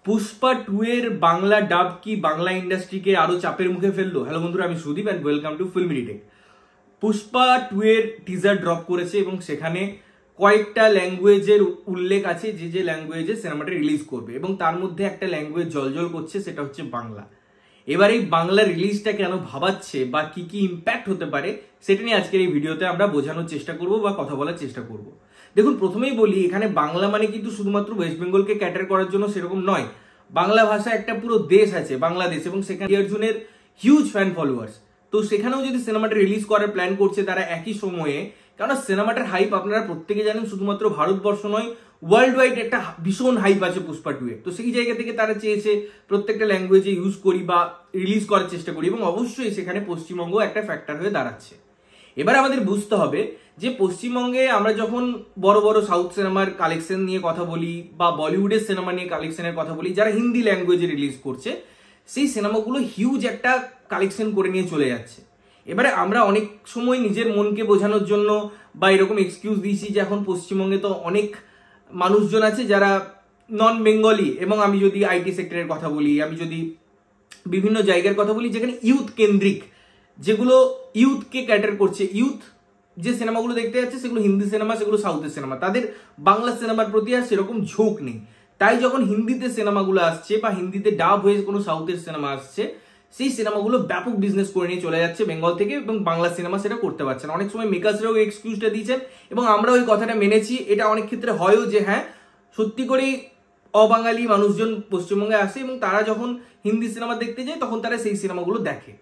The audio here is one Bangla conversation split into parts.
পুষ্পা 2 এর বাংলা ডাব কি বাংলা ইন্ডাস্ট্রিকে আরো চাপের মুখে ফেললো? হ্যালো বন্ধুরা, আমি Sudeep and welcome to filmy tech. Pushpa 2 এর টিজার ড্রপ করেছে এবং সেখানে কয়েকটা ল্যাঙ্গুয়েজের উল্লেখ আছে যে ল্যাঙ্গুয়েজে সিনেমাটা রিলিজ করবে, এবং তার মধ্যে একটা ল্যাঙ্গুয়েজ জলজল করছে, সেটা হচ্ছে বাংলা। এবার এই বাংলা রিলিজটা কেন ভাবাচ্ছে বা কি কি ইম্প্যাক্ট হতে পারে সেটা নিয়ে আজকের এই ভিডিওতে আমরা বোঝানোর চেষ্টা করব বা কথা বলার চেষ্টা করব। দেখুন, প্রথমেই বলি, এখানে বাংলা মানে কিন্তু শুধুমাত্র ওয়েস্ট বেঙ্গলকে ক্যাটার করার জন্য সেরকম নয়। বাংলা ভাষা একটা পুরো দেশ আছে, বাংলাদেশ, এবং সেখানে অর্জুনের হিউজ ফ্যান ফলোয়ার্স। তো সেখানেও যদি সিনেমাটা রিলিজ করার প্ল্যান করছে তারা একই সময়ে, কারণ সিনেমাটার হাইপ আপনারা প্রত্যেকে জানেন, শুধুমাত্র ভারতবর্ষ নয়, ওয়ার্ল্ড ওয়াইড একটা ভীষণ হাইপ আছে পুষ্পা 2 এর। তো সেই জায়গা থেকে তারা চেয়েছে প্রত্যেকটা ল্যাঙ্গুয়েজে ইউজ করি বা রিলিজ করার চেষ্টা করি, এবং অবশ্যই সেখানে পশ্চিমবঙ্গ একটা ফ্যাক্টর হয়ে দাঁড়াচ্ছে। এবার আমাদের বুঝতে হবে যে পশ্চিমবঙ্গে আমরা যখন বড় বড় সাউথ সিনেমার কালেকশন নিয়ে কথা বলি বা বলিউডের সিনেমা নিয়ে কালেকশনের কথা বলি, যারা হিন্দি ল্যাঙ্গুয়েজে রিলিজ করছে, সেই সিনেমাগুলো হিউজ একটা কালেকশন করে নিয়ে চলে যাচ্ছে। এবারে আমরা অনেক সময় নিজের মনকে বোঝানোর জন্য বা এরকম এক্সকিউজ দিয়েছি যে এখন পশ্চিমবঙ্গে তো অনেক মানুষজন আছে যারা নন বেঙ্গলি, এবং আমি যদি আইটি সেক্টরের কথা বলি, আমি যদি বিভিন্ন জায়গার কথা বলি যেখানে ইউথ কেন্দ্রিক, যেগুলো ইউথকে ক্যাটার করছে, ইউথ যে সিনেমাগুলো দেখতে যাচ্ছে সেগুলো হিন্দি সিনেমা, সেগুলো সাউথের সিনেমা, তাদের বাংলা সিনেমার প্রতি আর সেরকম ঝোঁক নেই। তাই যখন হিন্দিতে সিনেমাগুলো আসছে বা হিন্দিতে ডাব হয়ে কোনো সাউথের সিনেমা আসছে, সেই সিনেমাগুলো ব্যাপক বিজনেস করে নিয়ে চলে যাচ্ছে বেঙ্গল থেকে, এবং বাংলা সিনেমা সেটা করতে পারছে না। অনেক সময় মেকার্সরাও এই এক্সকিউজটা দিয়েছেন এবং আমরা ওই কথাটা মেনেছি। এটা অনেক ক্ষেত্রে হয়ও যে হ্যাঁ, সত্যি করেই অবাঙালি মানুষজন পশ্চিমবঙ্গে আসে এবং তারা যখন হিন্দি সিনেমা দেখতে যায় তখন তারা সেই সিনেমাগুলো দেখে।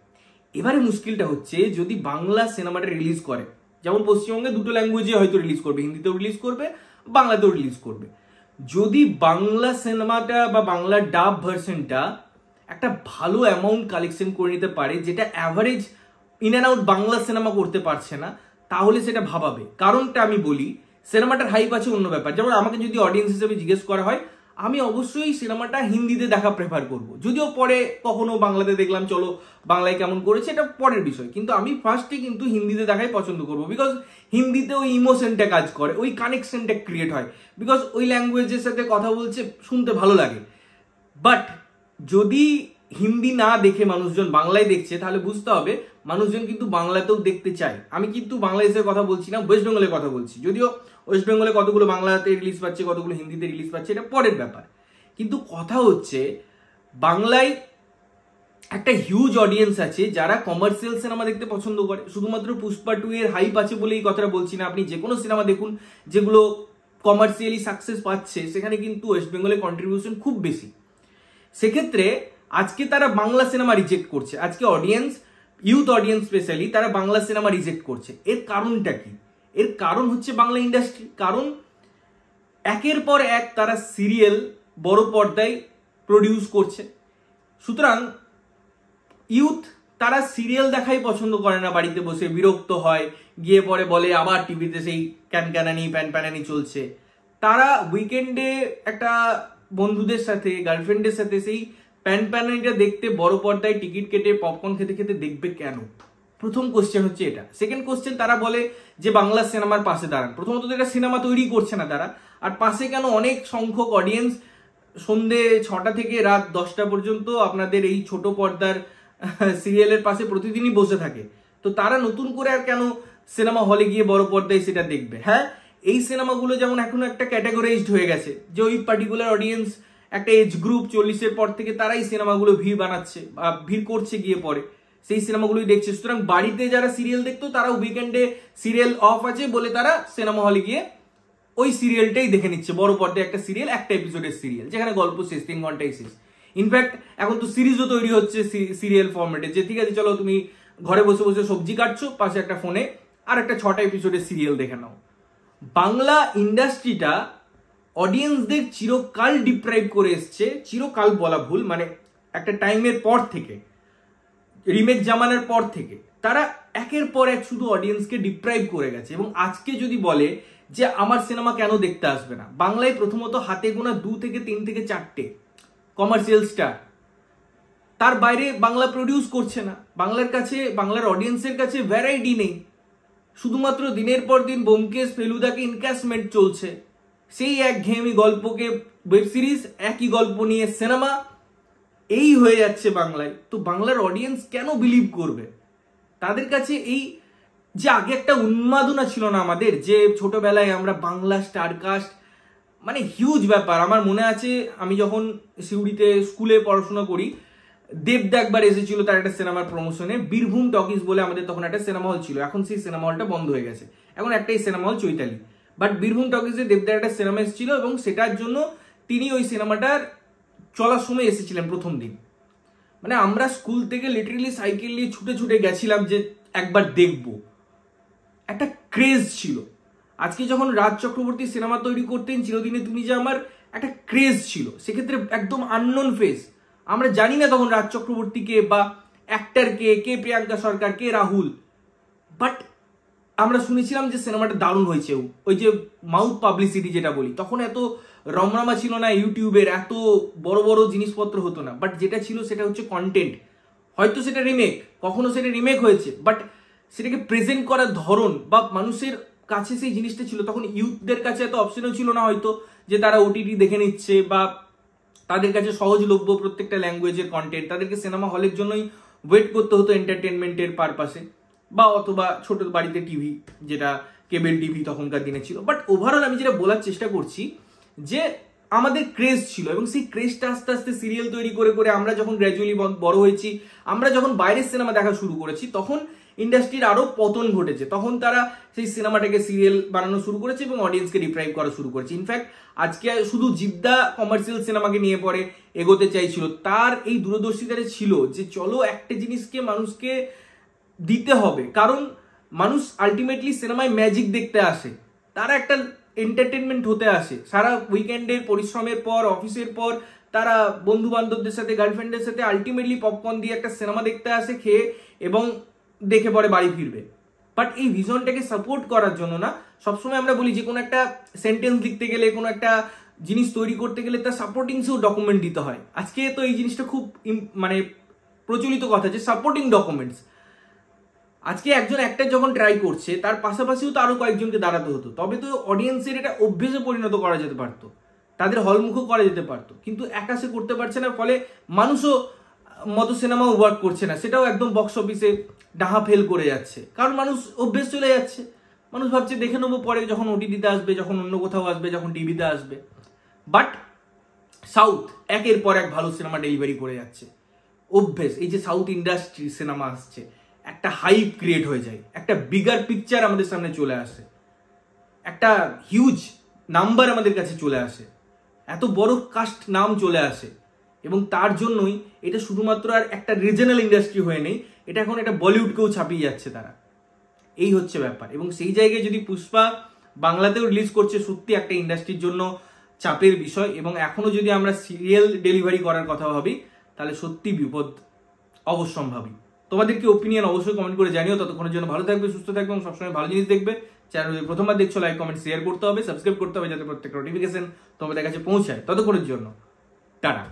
এবারে মুশকিলটা হচ্ছে যদি বাংলা সিনেমাটা রিলিজ করে, যেমন পশ্চিমবঙ্গে দুটো ল্যাঙ্গুয়েজে হয়তো রিলিজ করবে, হিন্দিতেও রিলিজ করবে, বাংলাতেও রিলিজ করবে। যদি বাংলা সিনেমাটা বা বাংলা ডাব ভার্সনটা একটা ভালো অ্যামাউন্ট কালেকশন করে নিতে পারে, যেটা average in and out Bangla cinema করতে পারছে না, তাহলে সেটা ভাবাবে। কারণটা আমি বলি, সিনেমাটার হাইপ আছে অন্য ব্যাপার। যেমন আমাকে যদি অডিয়েন্স হিসেবে জিজ্ঞেস করা হয়, আমি অবশ্যই সিনেমাটা হিন্দিতে দেখা প্রেফার করব, যদিও পরে কখনো বাংলাতে দেখলাম, চলো বাংলায় কেমন করেছে এটা পরের বিষয়, কিন্তু আমি ফার্স্টে কিন্তু হিন্দিতে দেখাই পছন্দ করব। বিকজ হিন্দিতে ওই ইমোশনটা কাজ করে, ওই কানেকশনটা ক্রিয়েট হয়, বিকজ ওই ল্যাঙ্গুয়েজের সাথে কথা বলছে, শুনতে ভালো লাগে। বাট যদি হিন্দি না দেখে মানুষজন বাংলায় দেখছে, তাহলে বুঝতে হবে মানুষজন কিন্তু বাংলাতেও দেখতে চায়। আমি কিন্তু বাংলাদেশের কথা বলছি না, ওয়েস্ট বেঙ্গলের কথা বলছি। যদিও ওয়েস্ট বেঙ্গলে কতগুলো বাংলাতে রিলিজ পাচ্ছে, কতগুলো হিন্দিতে রিলিজ পাচ্ছে, এটা পরের ব্যাপার। কিন্তু কথা হচ্ছে বাংলায় একটা হিউজ অডিয়েন্স আছে যারা কমার্শিয়াল সিনেমা দেখতে পছন্দ করে। শুধুমাত্র পুষ্পা 2 এর হাইপ আছে বলে এই কথাটা বলছি না। আপনি যে কোনো সিনেমা দেখুন যেগুলো কমার্শিয়ালি সাকসেস পাচ্ছে, সেখানে কিন্তু ওয়েস্ট বেঙ্গলের কন্ট্রিবিউশন খুব বেশি। সেক্ষেত্রে আজকে তারা বাংলা সিনেমা রিজেক্ট করছে, আজকে অডিয়েন্স, ইউথ অডিয়েন্স স্পেশালি, তারা বাংলা সিনেমা রিজেক্ট করছে। এর কারণটা কি? এর কারণ হচ্ছে বাংলা ইন্ডাস্ট্রি। কারণ একের পর এক তারা সিরিয়াল বড় পর্দায় প্রডিউস করছে, সুতরাং ইউথ তারা সিরিয়াল দেখাই পছন্দ করে না, বাড়িতে বসে বিরক্ত হয়, গিয়ে পরে বলে আবার টিভিতে সেই ক্যানক্যানানি প্যানপ্যানানি চলছে। তারা উইকেন্ডে একটা বন্ধুদের সাথে, গার্লফ্রেন্ডের সাথে সেই প্যানপ্যানানিটা দেখতে বড় পর্দায় টিকিট কেটে পপকর্ন খেতে খেতে দেখবে কেন? প্রথম কোশ্চেন হচ্ছে এটা। সেকেন্ড কোশ্চেন, তারা বলে যে বাংলা সিনেমার পাশে দাঁড়ান। প্রথমত এটা সিনেমা তৈরি করছে না তারা, আর পাশে কেন অনেক সংখ্যক অডিয়েন্স সন্ধ্যে 6টা থেকে রাত 10টা পর্যন্ত আপনাদের এই ছোট পর্দার সিরিয়ালের পাশে প্রতিদিনই বসে থাকে। তো তারা নতুন করে আর কেন সিনেমা হলে গিয়ে বড় পর্দায় সেটা দেখবে? হ্যাঁ, এই সিনেমাগুলো যেমন এখনো একটা ক্যাটাগরাইজড হয়ে গেছে যে ওই পার্টিকুলার অডিয়েন্স, একটা এজ গ্রুপ 40-এর পর থেকে তারাই সিনেমাগুলো ভিড় বানাচ্ছে বা ভিড় করছে, গিয়ে পরে সেই সিনেমাগুলোই দেখছে। সুতরাং বাড়িতে যারা সিরিয়াল দেখতো তারা উইকেন্ডে সিরিয়াল অফ আছে বলে তারা সিনেমা হলে গিয়ে ওই সিরিয়ালটাই দেখে নিচ্ছে। বড় পর্দায় একটা সিরিয়াল, একটা এপিসোডের সিরিয়াল, যেখানে গল্প শেষ, 3 ঘন্টায় শেষ। ইনফ্যাক্ট এখন তো সিরিজও তৈরি হচ্ছে সিরিয়াল ফরম্যাটে, যে ঠিক আছে চলো তুমি ঘরে বসে বসে সবজি কাটছো, পাশে একটা ফোনে আর একটা 6টা এপিসোডের সিরিয়াল দেখে নাও। বাংলা ইন্ডাস্ট্রিটা অডিয়েন্সদের চিরকাল ডিপ্রাইভ করে এসছে, চিরকাল বলা ভুল, মানে একটা টাইমের পর থেকে, রিমেক জামানার পর থেকে তারা একের পর এক শুধু অডিয়েন্সকে ডিপ্রাইভ করে গেছে। এবং আজকে যদি বলে যে আমার সিনেমা কেন দেখতে আসবে না, বাংলায় প্রথমত হাতে গোনা 2 থেকে 3 থেকে 4টে কমার্শিয়াল স্টার, তার বাইরে বাংলা প্রডিউস করছে না। বাংলার কাছে, বাংলার অডিয়েন্সের কাছে ভ্যারাইটি নেই, শুধুমাত্র দিনের পর দিন ব্যোমকেশ ফেলুদাকে ইনক্যাশমেন্ট চলছে। সেই একঘেয়েমি গল্পকে ওয়েব সিরিজ, একই গল্প নিয়ে সিনেমা, এই হয়ে যাচ্ছে বাংলায়। তো বাংলার অডিয়েন্স কেন বিলিভ করবে? তাদের কাছে এই যে আগে একটা উন্মাদনা ছিল না আমাদের, যে ছোটবেলায় আমরা বাংলা স্টারকাস্ট মানে হিউজ ব্যাপার। আমার মনে আছে আমি যখন সিউড়িতে স্কুলে পড়াশোনা করি, দেবদা একবার এসেছিল তার একটা সিনেমার প্রমোশনে, বীরভূম টকিজ বলে আমাদের তখন একটা সিনেমা হল ছিল, এখন সেই সিনেমা হলটা বন্ধ হয়ে গেছে, এখন একটাই cinema hall Chaitali. But Birbhum টকিজে দেবদার একটা সিনেমা এসেছিল এবং সেটার জন্য তিনি ওই সিনেমাটার চলার সময় এসেছিলেন প্রথম দিন। মানে আমরা স্কুল থেকে লিটারেলি সাইকেল নিয়ে ছুটে ছুটে গেছিলাম যে একবার দেখবো, একটা ক্রেজ ছিল। আজকে যখন রাজ চক্রবর্তী সিনেমা তৈরি করতেন চিরদিনে তুমি যে, আমার একটা ক্রেজ ছিল, সেক্ষেত্রে একদম আননোন ফেস, আমরা জানি না তখন রাজ চক্রবর্তী কে বা actor K Priyanka Sarkar, K Rahul, but আমরা শুনেছিলাম যে সিনেমাটা দারুণ হয়েছে। ওই যে মাউথ পাবলিসিটি যেটা বলি, তখন এত রমরামা ছিল না ইউটিউবের, এত বড় বড় জিনিসপত্র হতো না, বাট যেটা ছিল সেটা হচ্ছে কন্টেন্ট। হয়তো সেটা রিমেক, কখনো সেটা রিমেক হয়েছে, বাট সেটাকে প্রেজেন্ট করার ধরন বা মানুষের কাছে সেই জিনিসটা ছিল। তখন ইউথদের কাছে এত অপশনও ছিল না হয়তো যে তারা ওটিটি দেখে নিচ্ছে বা তাদের কাছে সহজলভ্য প্রত্যেকটা ল্যাঙ্গুয়েজের কন্টেন্ট, তাদেরকে সিনেমা হলের জন্যই ওয়েট করতে হতো এন্টারটেনমেন্টের পারপাসে, বা অথবা ছোট বাড়িতে টিভি, যেটা কেবল টিভি তখনকার দিনে ছিল। বাট ওভারঅল আমি যেটা বলার চেষ্টা করছি যে আমাদের ক্রেজ ছিল, এবং সেই ক্রেজটা আস্তে আস্তে সিরিয়াল তৈরি করে করে আমরা যখন গ্র্যাজুয়ালি বড় হয়েছি, আমরা যখন বাইরের সিনেমা দেখা শুরু করেছি, তখন ইন্ডাস্ট্রির আরো পতন ঘটেছে। তখন তারা সেই সিনেমাটাকে সিরিয়াল বানানো শুরু করেছে এবং অডিয়েন্সকে ডিপ্রাইভ করা শুরু করেছে। ইনফ্যাক্ট আজকে শুধু জিদ্দা কমার্শিয়াল সিনেমাকে নিয়ে পরে এগোতে চাইছিল, তার এই দূরদর্শিতাটা ছিল যে চলো একটা জিনিসকে মানুষকে দিতে হবে, কারণ মানুষ আলটিমেটলি সিনেমায় ম্যাজিক দেখতে আসে, তারা একটা এন্টারটেনমেন্ট হতে আসে। সারা উইকেন্ডের পরিশ্রমের পর, অফিসের পর তারা বন্ধু বান্ধবদের সাথে, গার্লফ্রেন্ডের সাথে আলটিমেটলি পপকর্ন দিয়ে একটা সিনেমা দেখতে আসে, খেয়ে এবং দেখে পরে বাড়ি ফিরবে। বাট এই ভিশনটাকে সাপোর্ট করার জন্য না, সবসময় আমরা বলি যে কোনো একটা সেন্টেন্স লিখতে গেলে, কোনো একটা জিনিস তৈরি করতে গেলে তার সাপোর্টিংসও ডকুমেন্ট দিতে হয়। আজকে তো এই জিনিসটা খুব মানে প্রচলিত কথা যে সাপোর্টিং ডকুমেন্টস। আজকে একজন অ্যাক্টর যখন ট্রাই করছে, তার পাশাপাশিও তো আরো কয়েকজনকে দাঁড়াতে হতো, তবে তো অডিয়েন্সের এটা অভ্যেসে পরিণত করা যেতে পারতো, তাদের হলমুখও করা যেতে পারতো। কিন্তু একা সে করতে পারছে না, ফলে মানুষও মতো সিনেমাও ওয়ার্ক করছে না, সেটাও একদম বক্স অফিসে ডাহা ফেল করে যাচ্ছে, কারণ মানুষ অভ্যেস চলে যাচ্ছে। মানুষ ভাবছে দেখে নেবো পরে, যখন ওটিটিতে আসবে, যখন অন্য কোথাও আসবে, যখন টিভিতে আসবে। বাট সাউথ একের পর এক ভালো সিনেমা ডেলিভারি করে যাচ্ছে, অভ্যেস। এই যে সাউথ ইন্ডাস্ট্রি সিনেমা আসছে, একটা হাইপ ক্রিয়েট হয়ে যায়, একটা বিগার পিকচার আমাদের সামনে চলে আসে, একটা হিউজ নাম্বার আমাদের কাছে চলে আসে, এত বড় কাস্ট নাম চলে আসে, এবং তার জন্যই এটা শুধুমাত্র আর একটা রিজনাল ইন্ডাস্ট্রি হয়ে নেই, এটা এখন একটা বলিউডকেও ছাপিয়ে যাচ্ছে তারা। এই হচ্ছে ব্যাপার। এবং সেই জায়গায় যদি পুষ্পা বাংলাতেও রিলিজ করছে, সত্যি একটা ইন্ডাস্ট্রির জন্য চাপের বিষয়। এবং এখনো যদি আমরা সিরিয়াল ডেলিভারি করার কথা ভাবি, তাহলে সত্যি বিপদ অবশ্যম্ভাবী। তোমাদের কি ওপিনিয়ন অবশ্যই কমেন্ট করে জানিও। ততক্ষণের জন্য ভালো থাকবে, সুস্থ থাকবে এবং সবসময় ভালো জিনিস দেখবে। চ্যানেল যদি প্রথমবার দেখছো, লাইক কমেন্ট শেয়ার করতে হবে, সাবস্ক্রাইব করতে হবে, যাতে প্রত্যেকটা নোটিফিকেশন তোমাদের কাছে পৌঁছায়। ততক্ষণের জন্য টাটা।